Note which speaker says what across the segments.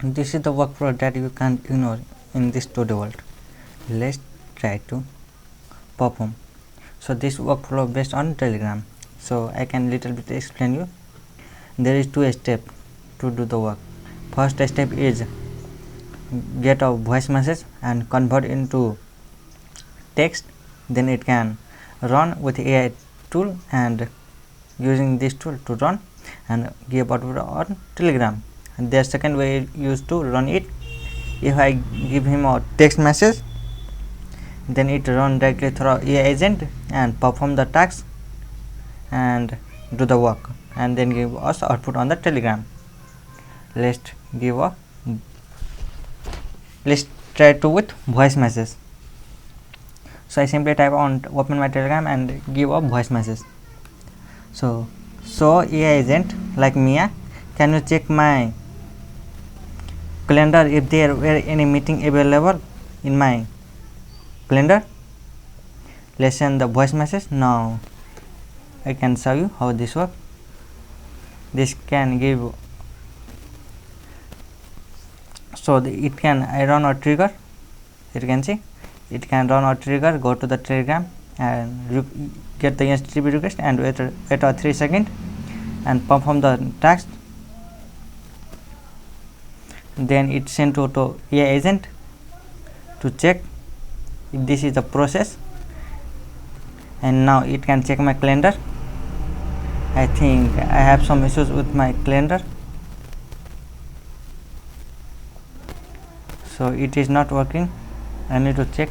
Speaker 1: This is the workflow that you can't ignore in this to-do world. Let's try to perform. So this workflow based on Telegram. So I can little bit explain you. There is two steps to do the work. First step is get a voice message and convert into text. Then it can run with AI tool, and using this tool to run and give output on Telegram. And the second way used to run it, if I give him a text message, then it run directly through AI agent and perform the task and do the work, and then give us output on the Telegram. Let's try to with voice message. So I simply type on open my Telegram and give a voice message. So AI agent like Mia, can you check my calendar if there were any meeting available in my calendar? Let's send the voice message. Now I can show you how this works. This can give, so it can run a trigger. You can see it can run a trigger, go to the Telegram and get the HTTP request and wait 3 seconds and perform the task. Then it sent to AI agent to check if this is the process, and now it can check my calendar. I think I have some issues with my calendar, so it is not working. I need to check.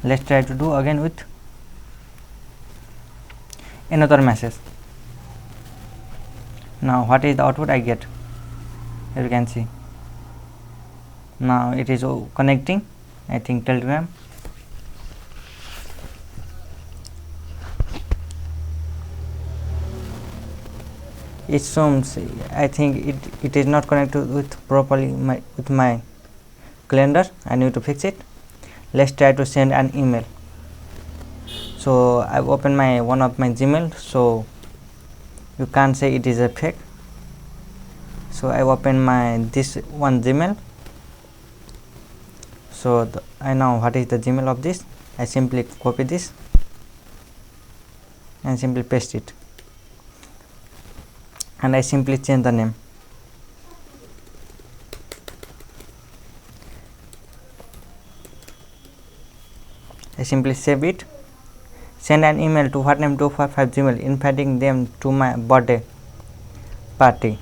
Speaker 1: Let's try to do again with another message. Now what is the output I get? You can see now it is connecting, I think, Telegram. It zooms. I think it is not connected with properly with my calendar. I need to fix it. Let's try to send an email. So I've opened one of my Gmail, so you can't say it is a fake. So I open this one Gmail. So I know what is the Gmail of this. I simply copy this and simply paste it, and I simply change the name. I simply save it. Send an email to whatname255 Gmail inviting them to my birthday party.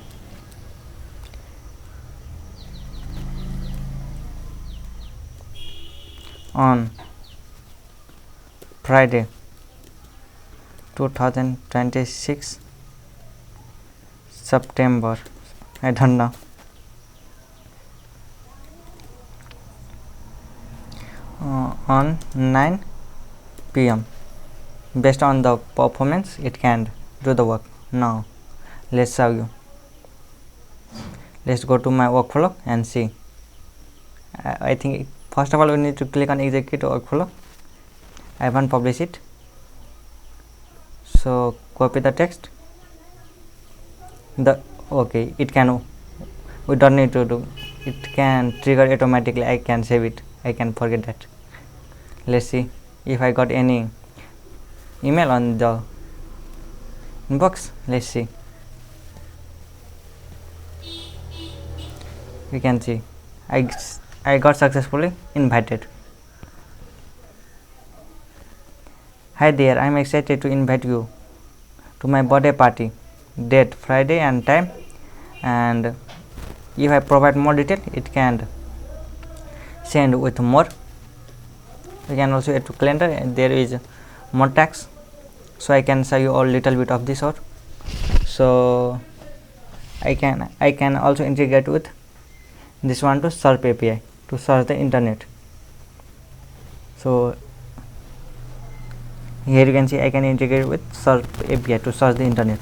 Speaker 1: On Friday 2026 September, I don't know, on 9 p.m. Based on the performance, it can do the work. Now let's show you. Let's go to my workflow and see. I think first of all we need to click on execute workflow. I won't publish it, so copy the text. Okay, it can, we don't need to do, it can trigger automatically. I can save it, I can forget that. Let's see if I got any email on the inbox. Let's see. We can see I got successfully invited. Hi there, I am excited to invite you to my birthday party. Date Friday and time, and if I provide more detail, it can send with more. We can also add to calendar, and there is more tags, so I can show you a little bit of this. Or so I can also integrate with this one to search API to search the internet. So here you can see I can integrate with search API to search the internet.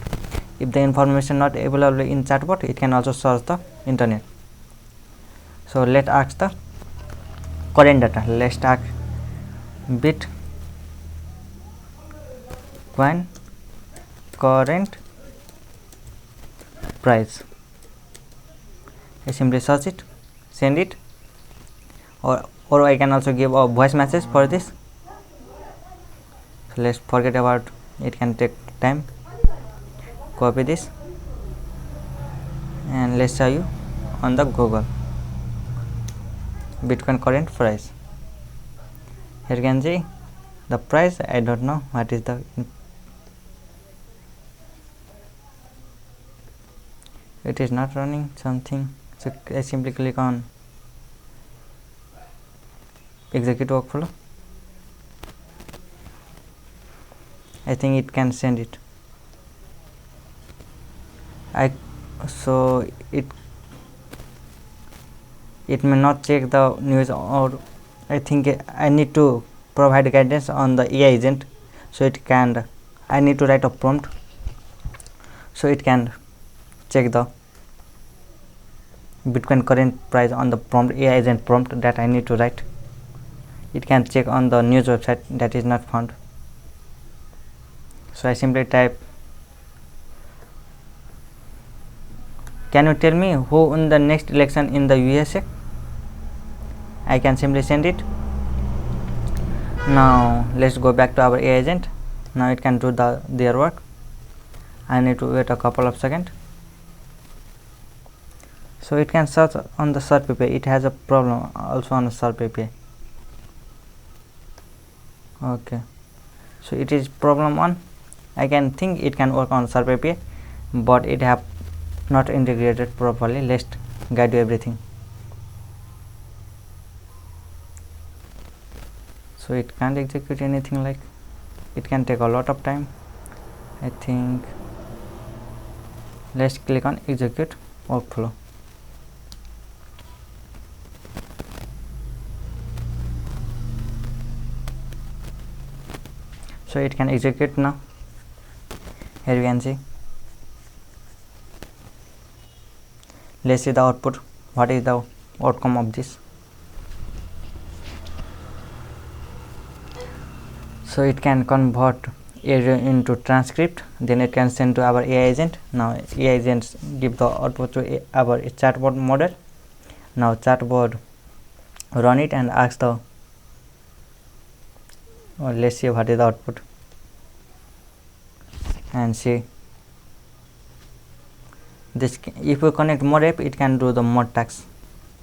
Speaker 1: If the information not available in chatbot, it can also search the internet. So let's ask the current data. Let's ask Bitcoin current price. I simply search it, send it, or I can also give a voice message for this. So let's forget about it, can take time. Copy this and let's show you on the Google Bitcoin current price. Here you can see the price. I don't know what is the, it is not running something, so I simply click on execute workflow. I think it can send it. So it may not check the news, or I think I need to provide guidance on the AI agent, so it can, I need to write a prompt so it can check the Bitcoin current price on the prompt, AI agent prompt that I need to write. It can check on the news website that is not found. So I simply type, can you tell me who won the next election in the USA? I can simply send it. Now let's go back to our AI agent. Now it can do their work. I need to wait a couple of seconds. So it can search on the SERP API. It has a problem also on the SERP API. Okay, so it is problem 1. I can think it can work on SERP API, but it have not integrated properly. Let's guide you everything. So it can't execute anything, like it can take a lot of time. I think let's click on execute workflow. So it can execute now. Here you can see. Let's see the output. What is the outcome of this? So it can convert audio into transcript, then it can send to our AI agent. Now AI agents give the output to our chatbot model. Now chatbot run it and ask the, let's see what is the output, and see this. If we connect more app, it can do the more tasks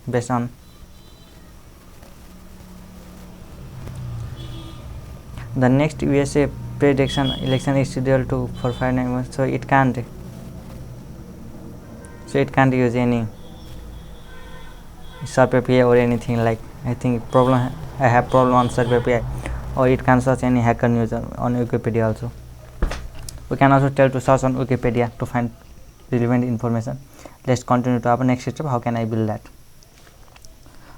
Speaker 1: based on the next USA prediction election is scheduled to for 5 months. So it can't use any SERP API or anything, like I think I have problem on SERP API, or it can search any hacker news on Wikipedia also. We can also tell to search on Wikipedia to find relevant information. Let's continue to our next step. How can I build that?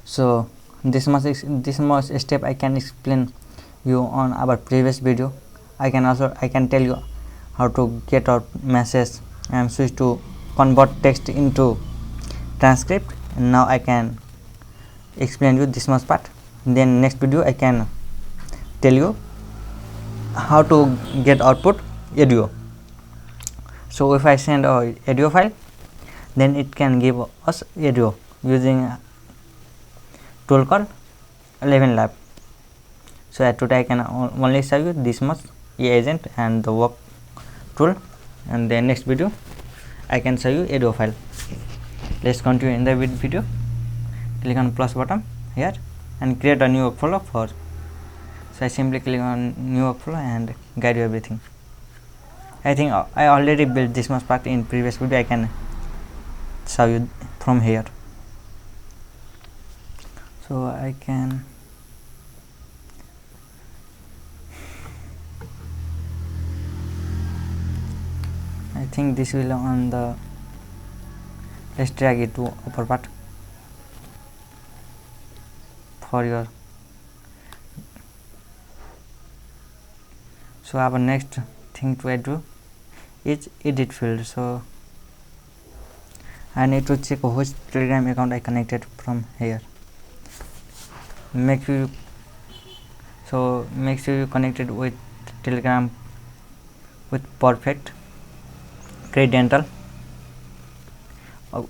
Speaker 1: So this much step I can explain you on our previous video. I can tell you how to get our message and switch to convert text into transcript, and now I can explain you this much part. Then next video I can tell you how to get output audio. So if I send a audio file, then it can give us audio using a tool called 11 Lab. So today I can only show you this much AI agent and the work tool, and then next video I can show you audio file. Let's continue in the video. Click on plus button here and create a new workflow for. So I simply click on new workflow and guide you everything. I think I already built this much part in previous video. I can show you from here. So I think this will on the, let's drag it to upper part for your. So our next thing to do is edit field. So I need to check which Telegram account I connected from here. Make sure you connected with Telegram with perfect credential,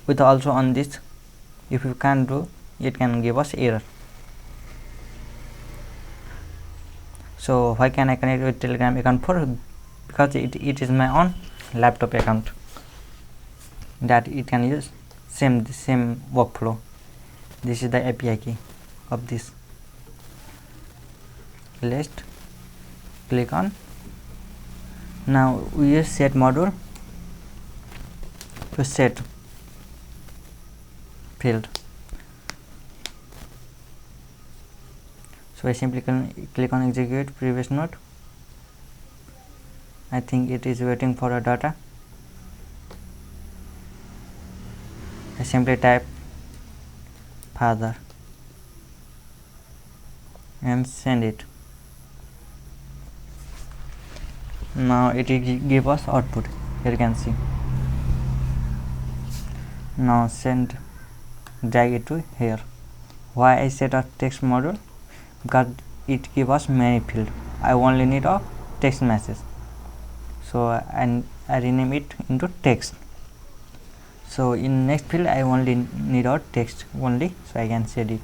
Speaker 1: with also on this If you can't do, it can give us error. So why can I connect with Telegram account for? Because it is my own laptop account that it can use same workflow. This is the API key of this. Let's click on. Now we use set module to set field. So I simply click on execute previous node. I think it is waiting for a data. I simply type father and send it. Now it will give us output. Here you can see. Now send, drag it to here. Why I set a text module? Because it gives us many fields. I only need a text message, so I rename it into text. So in next field I only need a text only, so I can set it.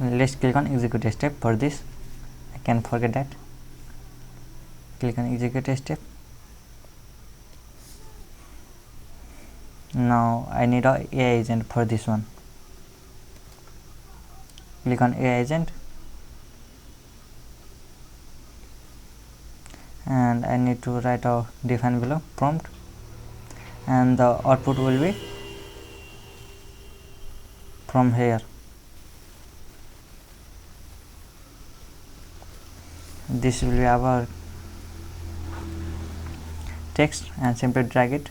Speaker 1: Let's click on execute step. For this I can forget that. Click on execute step. Now I need a AI agent for this one. Click on AI agent, and I need to write a define below prompt, and the output will be from here. This will be our text, and simply drag it.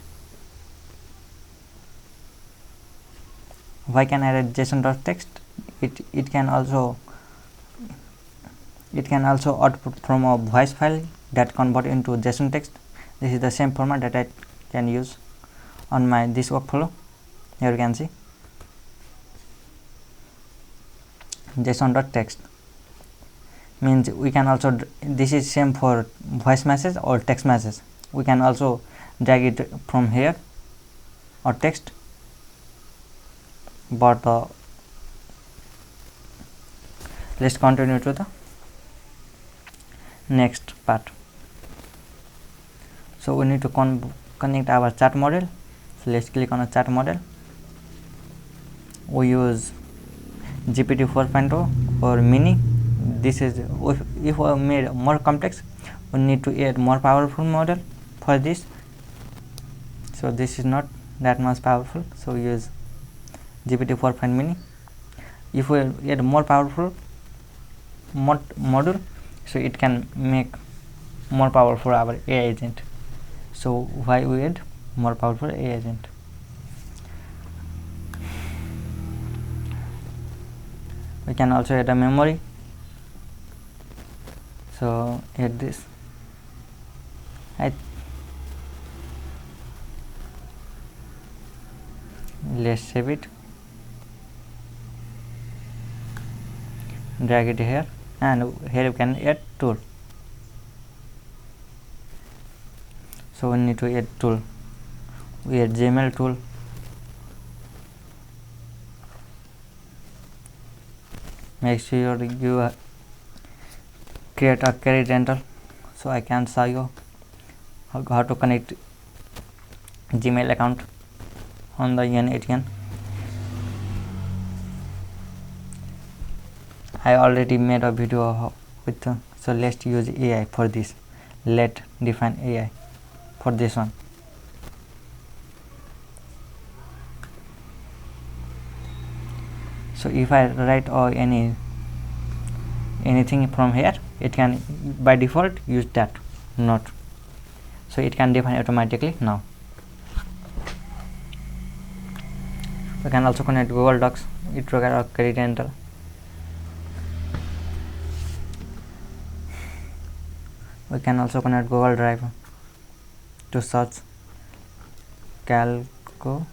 Speaker 1: Why can I write JSON.text? It can also output from a voice file that convert into JSON text. This is the same format that I can use on my this workflow. Here you can see JSON.text means we can also, this is same for voice message or text message. We can also drag it from here or text, but let's continue to the next part. So we need to connect our chat model. So let's click on a chat model. We use GPT 4.0 or mini. This is, if we made more complex, we need to add more powerful model for this. So this is not that much powerful, so we use GPT 4 mini. If we add more powerful module, so it can make more powerful our AI agent. So why we add more powerful AI agent? We can also add a memory. So add this. Let's save it. Drag it here, and here you can add tool. So we need to add tool. We add Gmail tool. Make sure you create a carry rental. So I can show you how to connect Gmail account on the n8n. I already made a video with so let's use AI for this. Let define AI for this one. So if I write or anything from here, it can by default use that not. So it can define automatically now. We can also connect Google Docs. It requires a credit enter. We can also connect Google Drive to search calco.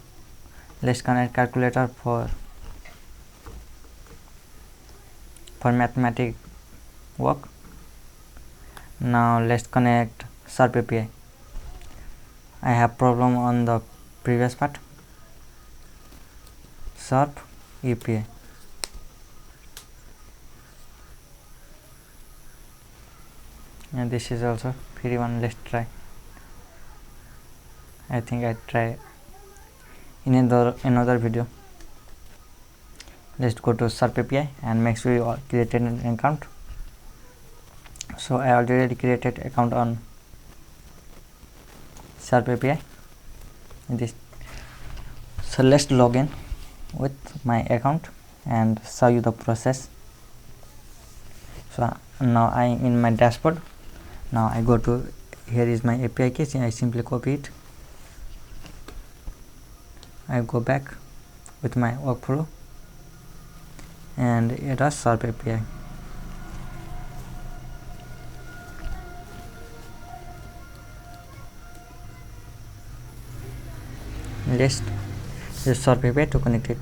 Speaker 1: Let's connect calculator for mathematics work. Now let's connect SERP API. I have problem on the previous part. SARP API. And this is also free one. Let's try. I think I try in another video. Let's go to SARP API and make sure you created an account. So I already created account on SARP API. So let's log in with my account and show you the process. So now I am in my dashboard. Now I go to, here is my API key. I simply copy it. I go back with my workflow and it is SARP API. Let's use SARP API to connect it.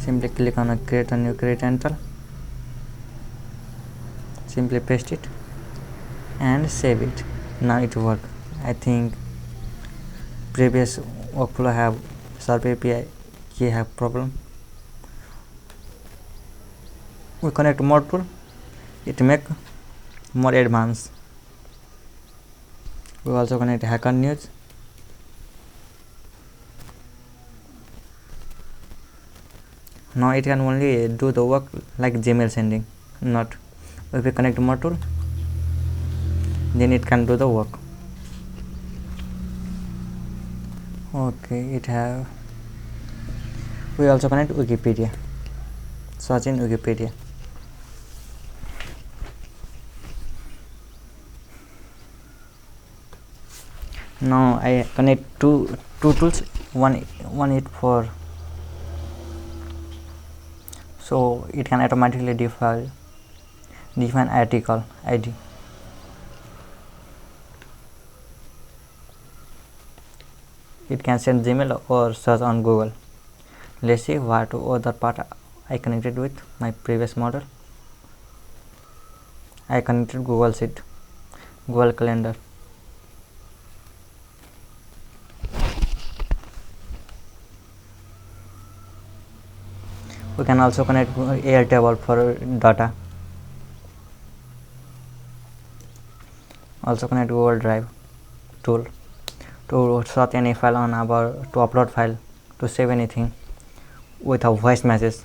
Speaker 1: Simply click on create a new credential. Simply paste it and save it. Now it works. I think previous workflow have SARP API key have problem. We connect more tool, it make more advanced. We also connect Hacker News. Now it can only do the work like Gmail sending, not. If we connect more tool, then it can do the work. Okay, it have. We also connect Wikipedia. Search in Wikipedia. Now I connect two tools. One is for, so it can automatically define article ID. It can send Gmail or search on Google. Let's see what other part I connected with my previous model. I connected Google Sheet, Google Calendar. We can also connect Airtable for data. Also connect Google Drive tool to search any file on our, to upload file, to save anything with a voice message.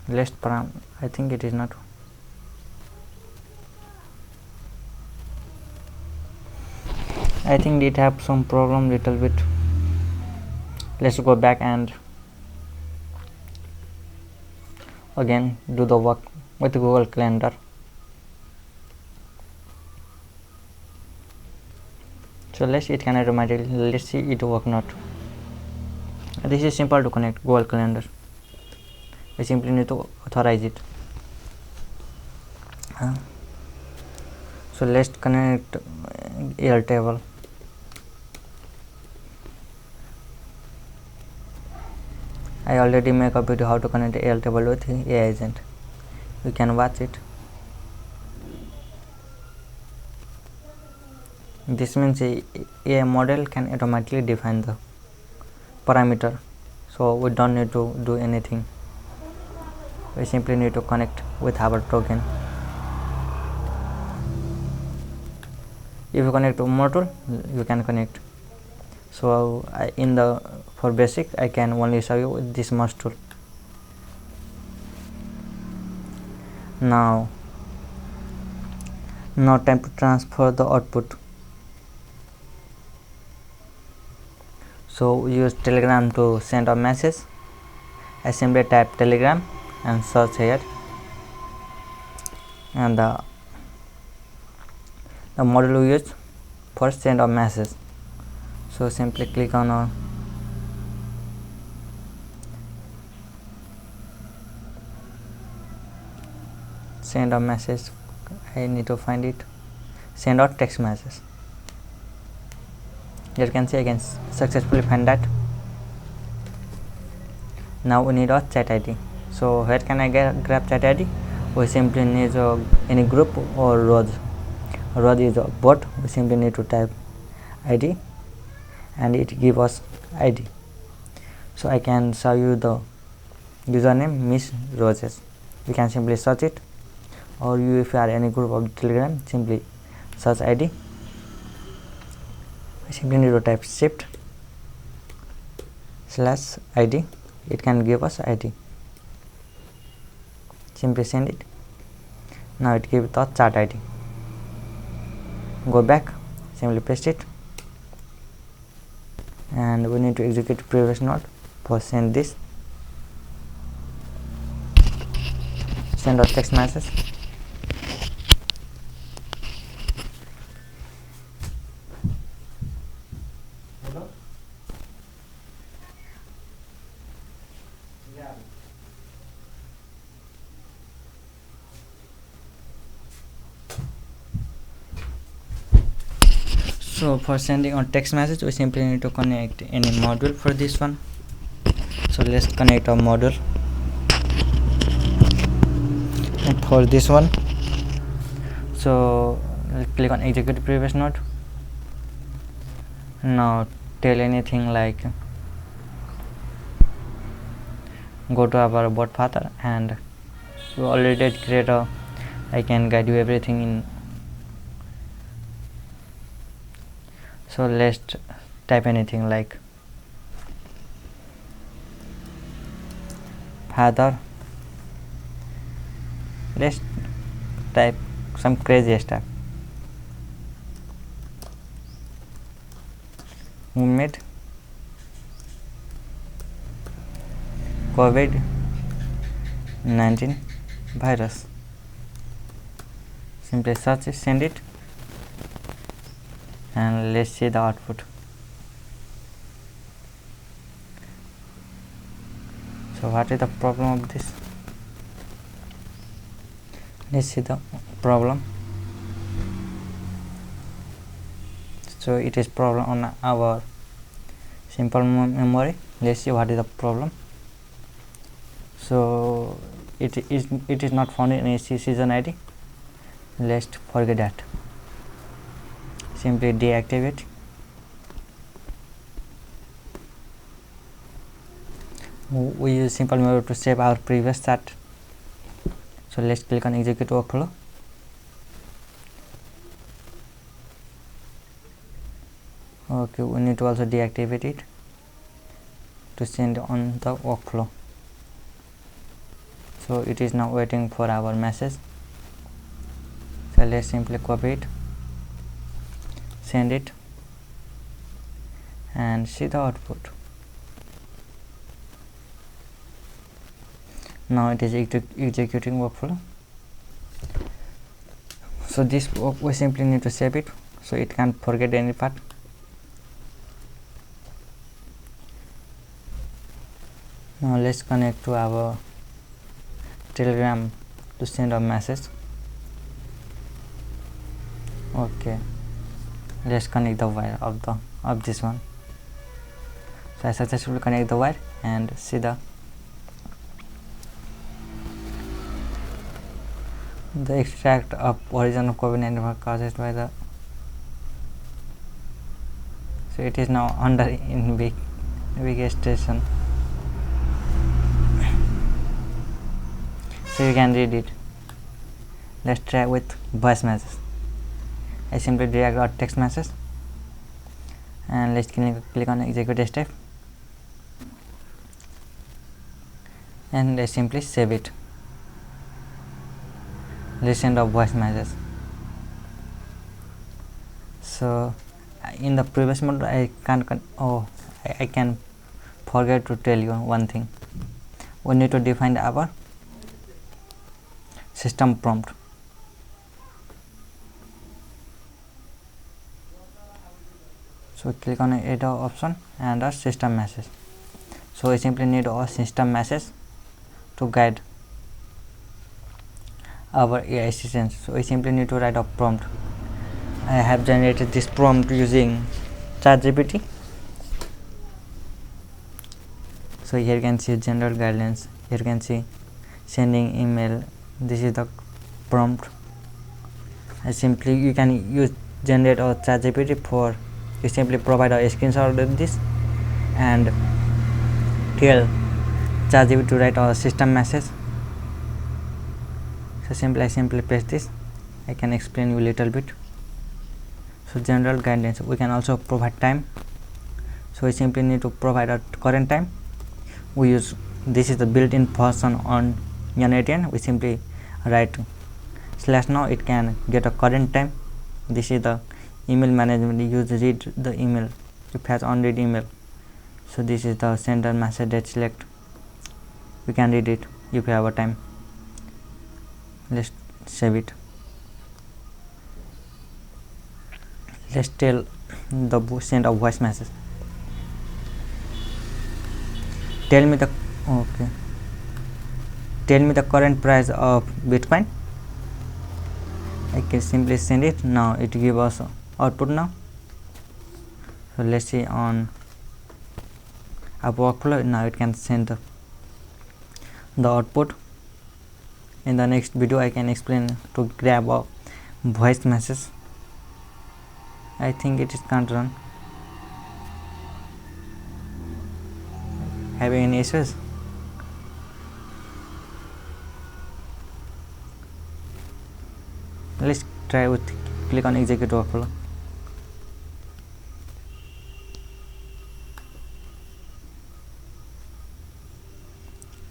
Speaker 1: List param, I think it is not. I think it have some problem little bit. Let's go back and again do the work with Google Calendar. So let's it can automatically, let's see it work not. This is simple to connect Google Calendar. I simply need to authorize it. So let's connect Airtable. I already make a video how to connect Airtable with AI agent. You can watch it. This means AI model can automatically define the parameter, so we don't need to do anything. We simply need to connect with our token. If you connect to more tool, you can connect. So for basic I can only show you with this mouse tool. Now time to transfer the output. So use Telegram to send a message. I simply type Telegram and search here, and the model we use for send a message. So simply click on send a message. I need to find it. Send out text message. You can see I can successfully find that. Now we need a chat ID. So where can I grab chat ID? We simply need any group or rows. Row is a bot. We simply need to type ID and it gives us ID. So I can show you the username Miss Roses. You can simply search it, or you, if you are any group of Telegram, simply search ID. I simply need to type shift/ID. It can give us ID. Simply send it. Now it gives the chat ID. Go back, simply paste it, and we need to execute previous node for send this. Send a text message. So for sending a text message, we simply need to connect any module for this one. So let's connect a module. And for this one, so click on execute previous node. Now tell anything like go to our bot path, and we already create a, I can guide you everything in. So let's type anything like father. Let's type some crazy stuff. Who made COVID-19 virus? Simply search it, send it, and let's see the output. So what is the problem of this? Let's see the problem. So it is problem on our simple memory. Let's see what is the problem. So it is not found in any season ID. Let's forget that. Simply deactivate. We use simple memory to save our previous chat. So let's click on execute workflow. Okay, we need to also deactivate it to send on the workflow. So it is now waiting for our message. So let's simply copy it, send it, and see the output. Now it is executing workflow. So this we simply need to save it so it can't forget any part. Now let's connect to our Telegram to send a message. Okay, let's connect the wire of this one. So I successfully connect the wire and see the extract of origin of COVID-19 caused by the. So it is now under investigation. So you can read it. Let's try with voice message. I simply drag our text message and let's click on execute step, and I simply save it. Listen to voice message. So in the previous mode I can forget to tell you one thing. We need to define our system prompt. So click on add option and a system message. So we simply need a system message to guide our AI assistant. So we simply need to write a prompt. I have generated this prompt using ChatGPT. So here you can see general guidelines. Here you can see sending email. This is the prompt. Simply you can use generate or ChatGPT for you simply provide a screenshot of this and tell ChatGPT to write a system message. So I simply paste this. I can explain you a little bit. So general guidelines, we can also provide time. So we simply need to provide a current time. We use this is the built-in function on n8n. We simply write /now, it can get a current time. This is the email management. You read the email if it has unread email. So this is the sender message that select. We can read it if we have a time. Let's save it. Let's tell the send a voice message. Tell me the current price of Bitcoin. I can simply send it. Now it gives us output now. So let's see on our workflow. Now it can send the output. In the next video I can explain to grab a voice message. I think it can't run. Having any issues? Let's try with click on execute workflow.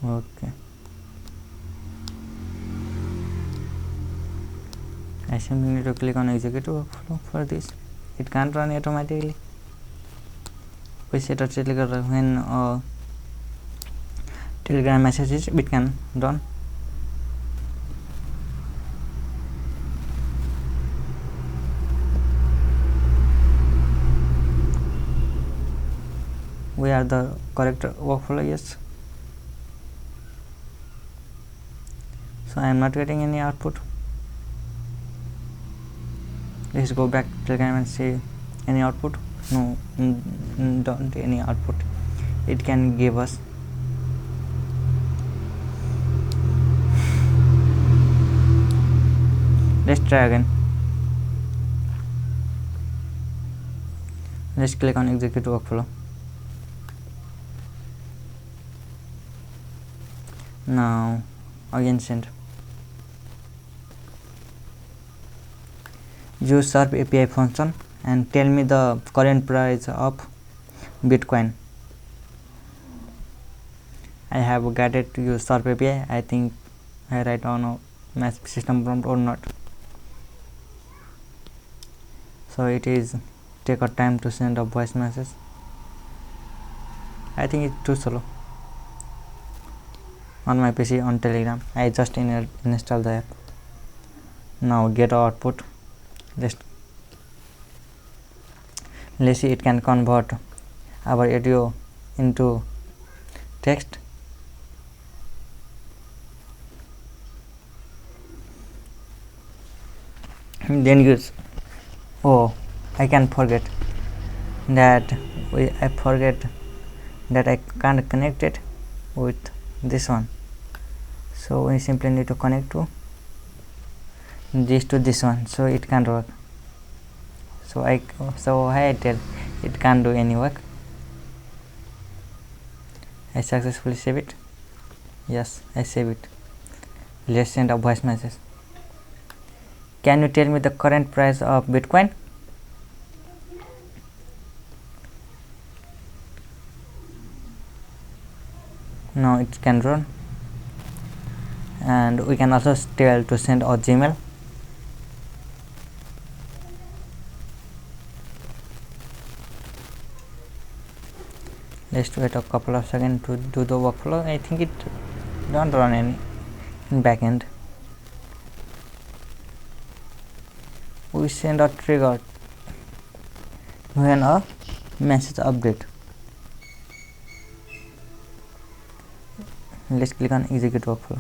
Speaker 1: Okay. I simply need to click on execute workflow for this. It can't run automatically. We set a trigger when a Telegram message is it can run. We are the correct workflow, yes. So I am not getting any output. Let's go back to Telegram and see any output. No, don't any output. It can give us. Let's try again. Let's click on execute workflow. Now again send. Use SERP API function and tell me the current price of Bitcoin. I have guided to use SERP API. I think I write on a system prompt or not. So it is take a time to send a voice message. I think it's too slow. On my PC on Telegram, I just install the app. Now get output. Let's see it can convert our audio into text. Then use I can forget that I forget that I can't connect it with this one. So we simply need to connect to this to this one, so it can't work. So I tell it can't do any work. I successfully save it. Yes, I save it. Let's send a voice message. Can you tell me the current price of Bitcoin? Now it can run. And we can also tell to send a Gmail. Let's wait a couple of seconds to do the workflow. I think it don't run any in backend. We send a trigger when a message update. Let's click on execute workflow.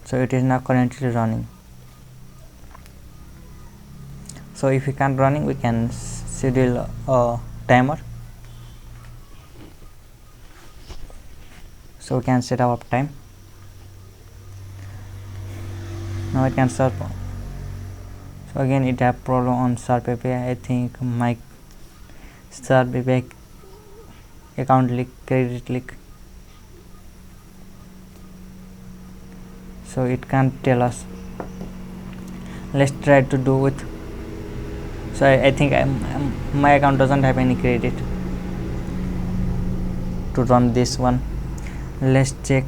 Speaker 1: So it is now currently running. So if we can't running, we can schedule a timer. So we can set our time. Now I can search. So again it have problem on Sharp API. I think my Sharp API account leak, credit leak. So it can't tell us. Let's try to do with. So I think my account doesn't have any credit to run this one. Let's check.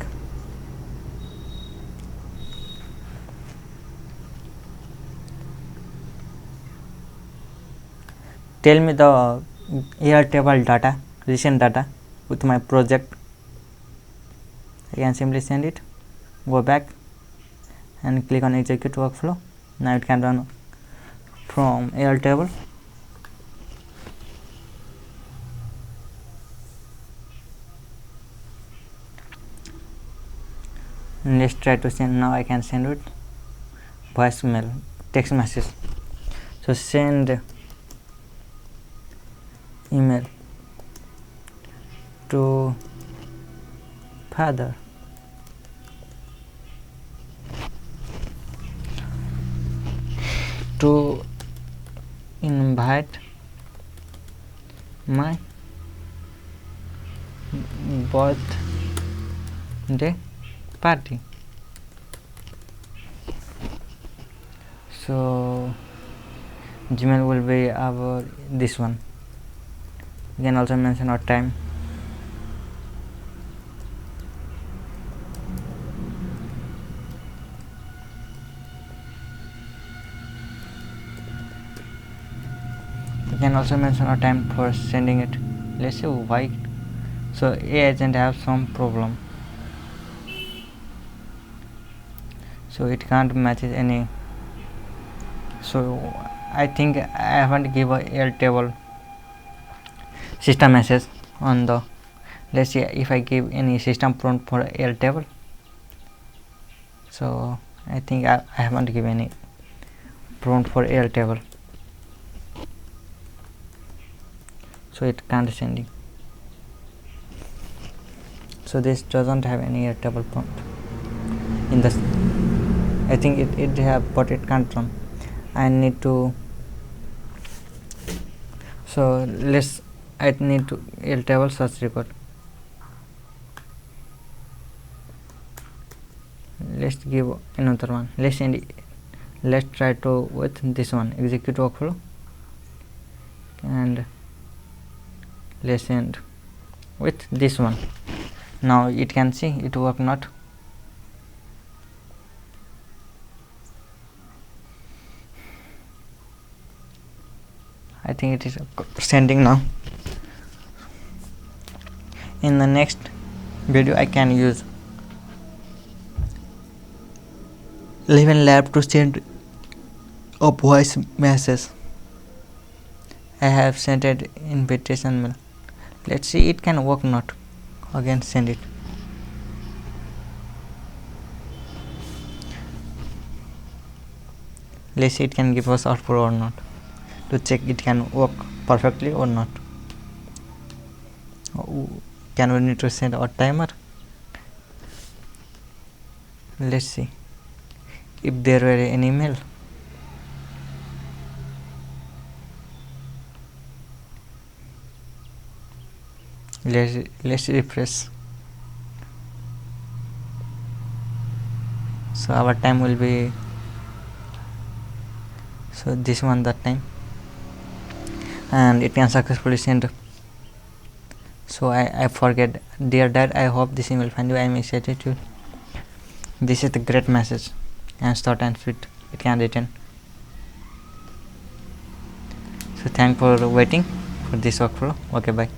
Speaker 1: Tell me the Airtable data, recent data with my project. I can simply send it, go back and click on execute workflow. Now it can run from Airtable. Let's try to send. Now I can send it voicemail, text message. So send email to father. To invite my birthday party. So Gmail will be our this one. You can also mention our time. You can also mention our time for sending it. Let's see why. So AI agent have some problem. So it can't match any. So I think I haven't give a Airtable system message on the. Let's see if I give any system prompt for Airtable. So I think I haven't given any prompt for Airtable. So it can't sending. So this doesn't have any Airtable prompt in this. I think it have, but it can't run. I need to. So I need to Airtable search record. Let's give another one. Let's try to with this one, execute workflow, and let's end with this one. Now it can see it work not. I think it is sending now. In the next video I can use 11 lab to send a voice message. I have sent an invitation mail. Let's see it can work not. Again send it. Let's see it can give us output or not, to check it can work perfectly or not. Can we need to send our timer? Let's see if there were an email. Let's refresh. So our time will be, so this one that time, and it can successfully send. So I forget. Dear dad, I hope this email find you. I am excited to. This is the great message and short and sweet. It can return. So thank for waiting for this workflow. Okay, bye.